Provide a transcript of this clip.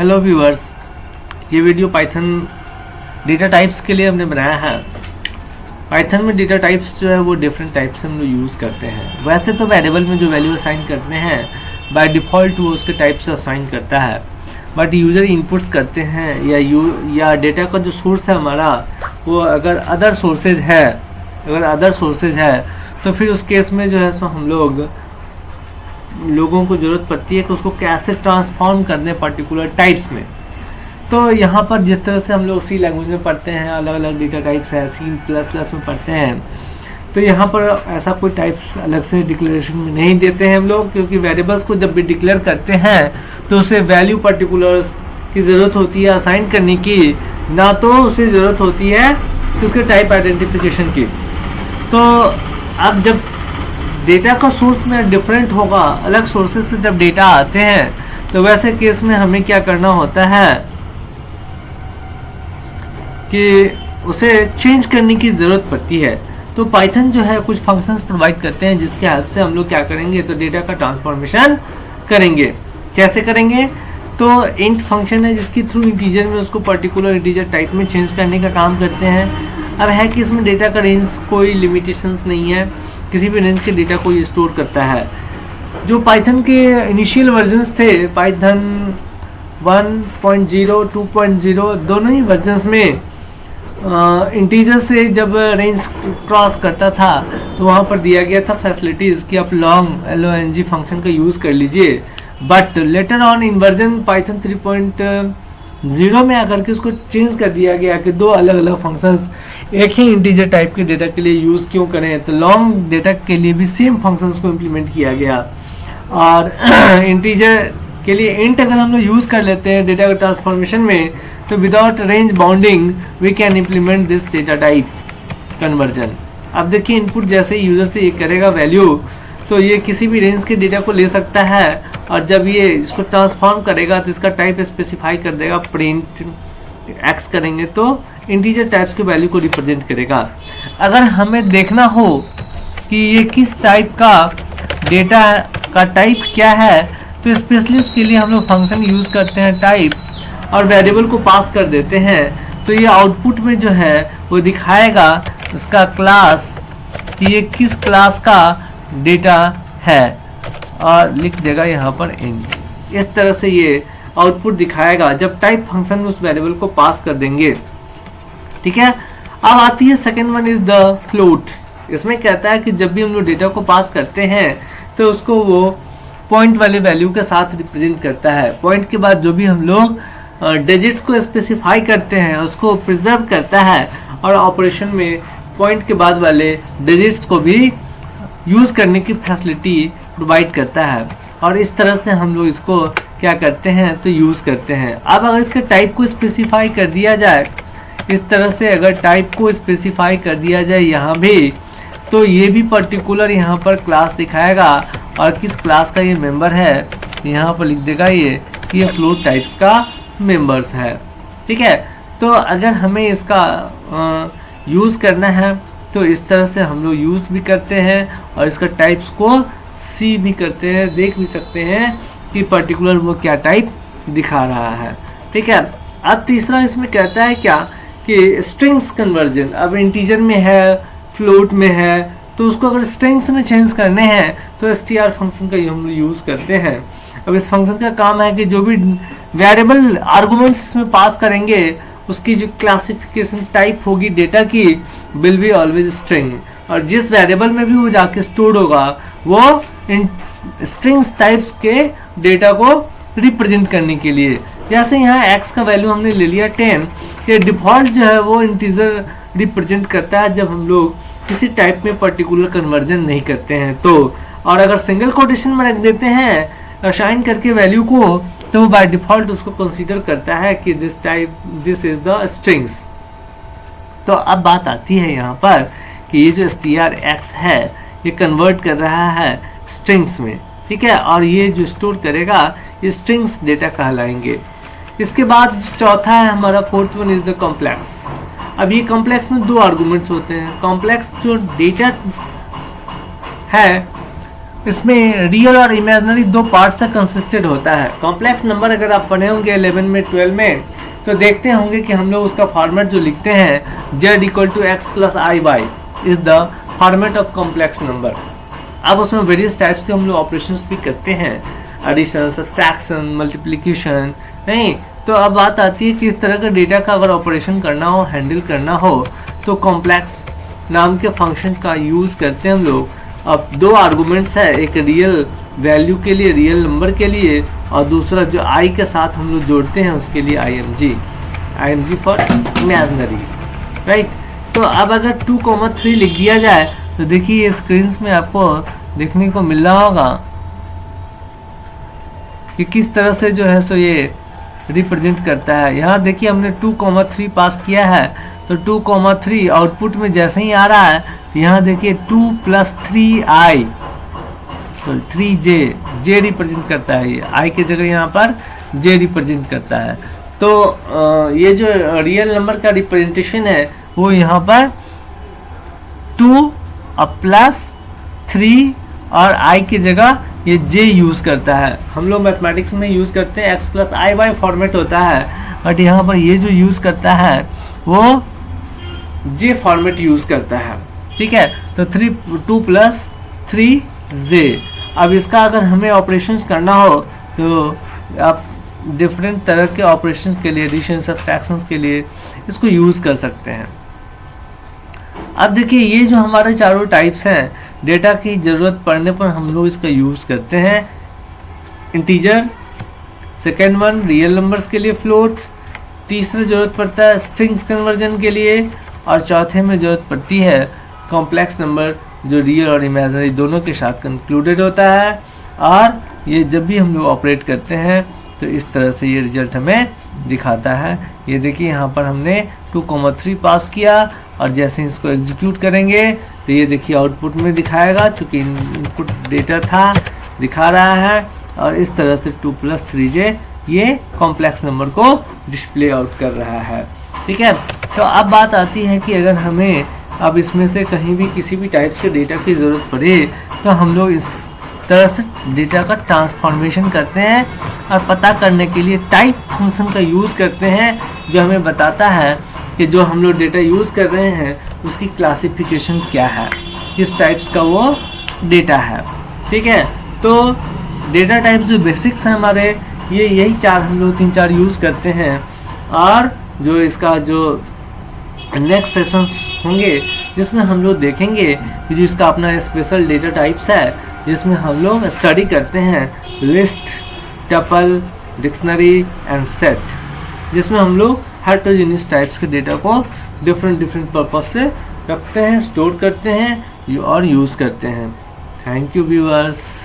Hello viewers, ये video Python data types के लिए हमने बनाया है। पाइथन में डेटा टाइप्स जो है वो डिफरेंट टाइप से हम लोग यूज़ करते हैं। वैसे तो वेरिएबल में जो वैल्यू असाइन करते हैं बाय डिफ़ॉल्ट वो उसके टाइप से असाइन करता है, बट यूज़र इनपुट्स करते हैं या डेटा का जो सोर्स है हमारा वो अगर अदर सोर्सेज है तो फिर उस केस में जो है सो हम लोगों को ज़रूरत पड़ती है कि उसको कैसे ट्रांसफॉर्म करने पर्टिकुलर टाइप्स में। तो यहाँ पर जिस तरह से हम लोग सी लैंग्वेज में पढ़ते हैं, अलग अलग डेटा टाइप्स है, C++ में पढ़ते हैं, तो यहाँ पर ऐसा कोई टाइप्स अलग से डिक्लेरेशन में नहीं देते हैं हम लोग, क्योंकि वेरिएबल्स को जब भी डिक्लेयर करते हैं तो उसे वैल्यू पर्टिकुलर्स की ज़रूरत होती है असाइन करने की, ना तो उसे ज़रूरत होती है कि उसके टाइप आइडेंटिफिकेशन की। तो अब जब डेटा का सोर्स में डिफरेंट होगा, अलग सोर्सेज से जब डेटा आते हैं, तो वैसे केस में हमें क्या करना होता है कि उसे चेंज करने की ज़रूरत पड़ती है। तो पाइथन जो है कुछ फंक्शंस प्रोवाइड करते हैं जिसके हेल्प से हम लोग क्या करेंगे, तो डेटा का ट्रांसफॉर्मेशन करेंगे। कैसे करेंगे? तो इंट फंक्शन है जिसके थ्रू इंटीजर में उसको पर्टिकुलर इंटीजर टाइप में चेंज करने का काम करते हैं। अब है कि इसमें डेटा का रेंज कोई लिमिटेशंस नहीं है, किसी भी रेंज के डेटा को ये स्टोर करता है। जो पाइथन के इनिशियल वर्जन्स थे, पाइथन 1.0 2.0 दोनों ही वर्जन्स में इंटीजर से जब रेंज क्रॉस करता था तो वहाँ पर दिया गया था फैसिलिटीज़ कि आप long फंक्शन का यूज़ कर लीजिए। But later on in version Python 3.0 में आकर के उसको चेंज कर दिया गया कि दो अलग अलग फंक्शंस एक ही इंटीजर टाइप के डेटा के लिए यूज़ क्यों करें, तो लॉन्ग डेटा के लिए भी सेम फंक्शंस को इम्प्लीमेंट किया गया। और इंटीजर के लिए इंट अगर हम लोग यूज़ कर लेते हैं डेटा ट्रांसफॉर्मेशन में, तो without range bounding we can implement this data type conversion. अब देखिए इनपुट जैसे ही यूज़र से ये करेगा वैल्यू, तो ये किसी भी रेंज के डेटा को ले सकता है, और जब ये इसको ट्रांसफॉर्म करेगा तो इसका टाइप स्पेसिफाई कर देगा। प्रिंट एक्स करेंगे तो इंटीजर टाइप्स के वैल्यू को रिप्रेजेंट करेगा। अगर हमें देखना हो कि ये किस टाइप का डेटा का टाइप क्या है, तो स्पेशली उसके लिए हम लोग फंक्शन यूज़ करते हैं टाइप, और वेरिएबल को पास कर देते हैं। तो ये आउटपुट में जो है वो दिखाएगा उसका क्लास कि ये किस क्लास का डेटा है, और लिख देगा यहाँ पर इंट। इस तरह से ये आउटपुट दिखाएगा जब टाइप फंक्शन में उस वेरिएबल को पास कर देंगे। ठीक है। अब आती है second one is the float. इसमें कहता है कि जब भी हम लोग डेटा को पास करते हैं तो उसको वो पॉइंट वाले वैल्यू के साथ रिप्रेजेंट करता है। पॉइंट के बाद जो भी हम लोग डिजिट्स को स्पेसिफाई करते हैं उसको प्रिजर्व करता है, और ऑपरेशन में पॉइंट के बाद वाले डिजिट्स को भी यूज़ करने की फैसिलिटी प्रोवाइड करता है। और इस तरह से हम लोग इसको क्या करते हैं, तो यूज़ करते हैं। अब अगर इसके टाइप को स्पेसिफाई कर दिया जाए, इस तरह से अगर टाइप को स्पेसिफाई कर दिया जाए यहाँ भी, तो ये भी पर्टिकुलर यहाँ पर क्लास दिखाएगा, और किस क्लास का ये मेंबर है यहाँ पर लिख देगा ये फ्लोट टाइप्स का मेंबर्स है। ठीक है। तो अगर हमें इसका यूज़ करना है तो इस तरह से हम लोग यूज़ भी करते हैं, और इसका टाइप्स को सी भी करते हैं, देख भी सकते हैं कि पर्टिकुलर वो क्या टाइप दिखा रहा है। ठीक है। अब तीसरा इसमें कहता है क्या कि स्ट्रिंग्स कन्वर्जन। अब इंटीजर में है, फ्लोट में है, तो उसको अगर स्ट्रिंग्स में चेंज करने हैं तो str फंक्शन का हम लोग यूज़ करते हैं। अब इस फंक्शन का काम है कि जो भी वेरिएबल आर्गुमेंट्स इसमें पास करेंगे उसकी जो क्लासिफिकेशन टाइप होगी डेटा की विल बी ऑलवेज स्ट्रिंग, और जिस वेरिएबल में भी वो जाके स्टोर्ड होगा वो इन स्ट्रिंग्स टाइप्स के डेटा को रिप्रेजेंट करने के लिए। जैसे यहाँ x का वैल्यू हमने ले लिया 10, ये डिफ़ॉल्ट जो है वो इंटीजर रिप्रेजेंट करता है जब हम लोग किसी टाइप में पर्टिकुलर कन्वर्जन नहीं करते हैं तो। और अगर सिंगल कोटेशन में रख देते हैं असाइन करके वैल्यू को, तो वो बाय डिफ़ॉल्ट उसको कंसीडर करता है कि दिस इज द स्ट्रिंग्स। तो अब बात आती है यहाँ पर कि ये जो strx है ये कन्वर्ट कर रहा है स्ट्रिंग्स में। ठीक है। और ये जो स्टोर करेगा ये स्ट्रिंग्स डेटा कहलाएंगे। इसके बाद चौथा है हमारा fourth one is the complex. अब ये कॉम्प्लेक्स में दो आर्गुमेंट्स होते हैं। कॉम्प्लेक्स जो डेटा है इसमें रियल और इमेजिनरी दो पार्ट से कंसिस्टेड होता है। कॉम्प्लेक्स नंबर अगर आप पढ़े होंगे 11 में 12 में तो देखते होंगे कि हम लोग उसका फॉर्मेट जो लिखते हैं z = x + iy is the format of complex number. अब उसमें वेरियस टाइप्स के हम लोग ऑपरेशंस भी करते हैं, एडिशन, सब्सट्रैक्शन, मल्टीप्लिकेशन। नहीं तो अब बात आती है कि इस तरह का डेटा का अगर ऑपरेशन करना हो, हैंडल करना हो तो कॉम्प्लेक्स नाम के फंक्शन का यूज़ करते हैं हम लोग। अब दो आर्गुमेंट्स है, एक रियल वैल्यू के लिए, रियल नंबर के लिए, और दूसरा जो आई के साथ हम लोग जोड़ते हैं उसके लिए IMG फॉर इमेजिनरी, राइट। तो अब अगर 2,3 लिख दिया जाए तो देखिए ये स्क्रीन में आपको देखने को मिल रहा होगा कि किस तरह से जो है सो ये रिप्रेजेंट करता है। यहाँ देखिए हमने 2,3 पास किया है तो 2,3 आउटपुट में जैसे ही आ रहा है यहाँ देखिए 2 + 3i 3j रिप्रेजेंट करता है। ये i के जगह यहाँ पर j रिप्रेजेंट करता है। तो ये जो रियल नंबर का रिप्रेजेंटेशन है वो यहाँ पर 2 + 3 और i की जगह ये j यूज़ करता है। हम लोग मैथमेटिक्स में यूज़ करते हैं x + iy फॉर्मेट होता है, बट यहाँ पर ये जो यूज़ करता है वो j फॉर्मेट यूज़ करता है, ठीक है। तो 2 + 3j। अब इसका अगर हमें ऑपरेशंस करना हो तो आप डिफरेंट तरह के ऑपरेशंस के लिए, एडिशन, सब्सट्रैक्शंस के लिए इसको यूज़ कर सकते हैं। अब देखिए ये जो हमारे चारों टाइप्स हैं, डेटा की ज़रूरत पड़ने पर हम लोग इसका यूज़ करते हैं। Integer, second one real numbers के लिए फ्लोट्स, तीसरा ज़रूरत पड़ता है स्ट्रिंग्स कन्वर्जन के लिए, और चौथे में ज़रूरत पड़ती है कॉम्प्लेक्स नंबर जो रियल और इमेजिनरी दोनों के साथ कंक्लूडेड होता है। और ये जब भी हम लोग ऑपरेट करते हैं तो इस तरह से ये रिजल्ट हमें दिखाता है। ये देखिए यहाँ पर हमने 2,3 पास किया और जैसे इसको एग्जीक्यूट करेंगे तो ये देखिए आउटपुट में दिखाएगा, चूँकि इनपुट डेटा था दिखा रहा है, और इस तरह से 2 + 3j ये कॉम्प्लेक्स नंबर को डिस्प्ले आउट कर रहा है, ठीक है। तो अब बात आती है कि अगर हमें अब इसमें से कहीं भी किसी भी टाइप्स के डेटा की ज़रूरत पड़े तो हम लोग इस तरह से डेटा का ट्रांसफॉर्मेशन करते हैं और पता करने के लिए टाइप फंक्शन का यूज़ करते हैं, जो हमें बताता है कि जो हम लोग डेटा यूज़ कर रहे हैं उसकी क्लासिफिकेशन क्या है, किस टाइप्स का वो डेटा है, ठीक है। तो डेटा टाइप जो बेसिक्स हैं हमारे, ये यही चार हम लोग 3-4 यूज़ करते हैं। और जो इसका जो नेक्स्ट सेशन होंगे जिसमें हम लोग देखेंगे कि जो इसका अपना स्पेशल डेटा टाइप्स है, जिसमें हम लोग स्टडी करते हैं list, tuple, dictionary and set, जिसमें हम लोग हेटेरोजेनियस टाइप्स के डेटा को डिफरेंट पर्पस से रखते हैं, स्टोर करते हैं और यूज़ करते हैं। Thank you viewers.